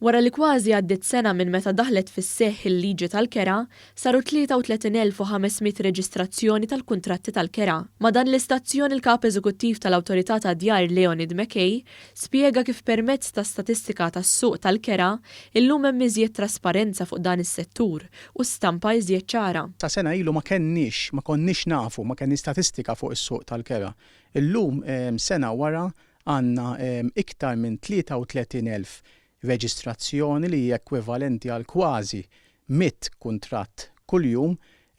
Wara li kważi għaddiet sena minn meta daħlet fis-seħħ il-liġi tal-kera, saru 33,500 reġistrazzjoni tal-kuntratti tal-kera. Ma dan l-istazzjon il-kap eżekuttiv tal-Awtorità tad-Djar Leonid Mackay spjega kif permezz ta' statistika tas-suq tal-kera illum hemm iżjed trasparenza fuq dan is-settur u stampa iżjed ċara. Ta' sena ilu ma konniex nafu, ma kenni statistika fuq is-suq tal-kera. Illum sena wara għandna iktar minn 33,000 reġistrazzjoni li hija ekwivalenti għal kważi 100 kuntratt kuljum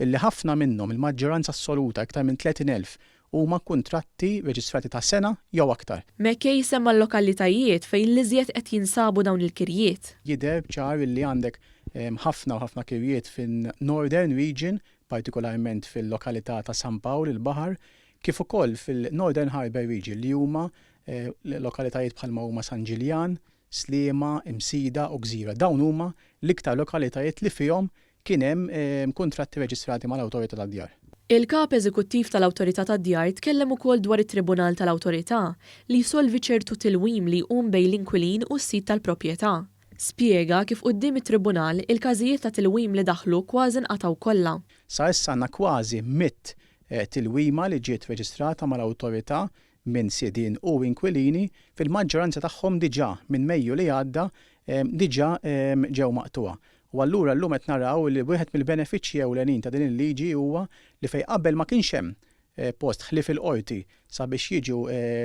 illi ħafna minnhom il-maġġoranza assoluta iktar minn 30,000 huma kuntratti reġistrati ta' sena jew aktar. Mackay semma l-lokalitajiet fejn l-iżjed qed jinsabu dawn il-kirjiet. Jidher ċar illi għandek ħafna kirjiet fin-Northern Region, partikolarment fil-lokalità ta' San Pawl il-Baħar, kif ukoll fil-Northern Harbour Region li huma lokalitajiet bħalma huma San Ġiljan, Sliema, Imsida u Gżira. Dawn huma l-iktar lokalitajiet li fihom kien hemm kuntratti reġistrati mal-Awtorità tad-Djar. Il-kap eżekuttiv tal-Awtorità tad-Djar tkellem ukoll dwar it-Tribunal tal-Awtorità li jsolvi ċertu tilwim li jqum bejn l-inkwilin u s-sit tal-proprjetà. Spjega kif quddiem it-Tribunal il-każijiet ta' tilwim li daħlu kważi nqataw kollha. Sa issa għandna kważi 100 tilwima li ġiet reġistrata mal-Awtorità minn sidien u inkwilini fil-maġġoranza tagħhom diġà minn Mejju li għadda diġà ġew maqtuha. U allura llum qed naraw li wieħed mill-benefiċċji ewlenin ta' din il-liġi huwa li fejn qabel ma kienx hemm post ħlief il-qorti sabiex jiġu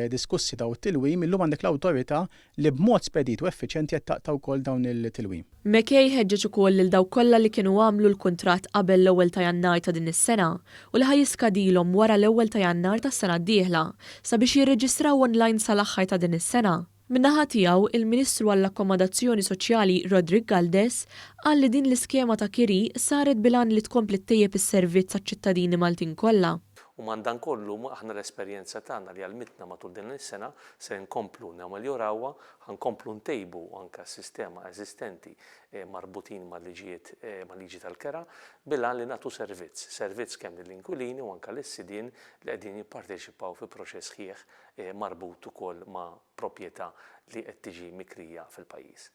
diskussi daw it-tilwim, illum għandek l-awtorità li b'mod spedit u effiċjenti qed taqta' wkoll dawn il-tilwim. Mackay ħeġġeġ ukoll lil dawk kollha li kienu għamlu l-kuntratt qabel l-ewwel ta' Jannar ta' din is-sena u li ħajiskadilhom wara l-ewwel ta' Jannar tas-sena d-dieħla sabiex jirreġistraw online sal-aħħar ta' din is-sena. Min-naħa tiegħu il-Ministru għall-Akkomodazzjoni Soċjali Rodrigue Galdes qal li din l-iskema ta' kiri saret bilan li tkompli ttejjeb is-servizz għaċ-ċittadini Maltin kollha. U mandan kollu aħna l-esperjenza tagħna li għalmitna matul din is-sena se nkomplu nameljorawha, ħankomplu ntejbu anke s-sistema eżistenti marbutin mal-liġi tal-kera bilan li nagħtu servizz kemm lill-inkwilini u anke lis-sidien li qegħdin jipparteċipaw fi proċess ħieħ marbut ukoll ma' proprjetà li qed tiġi mikrija fil-pajjiż.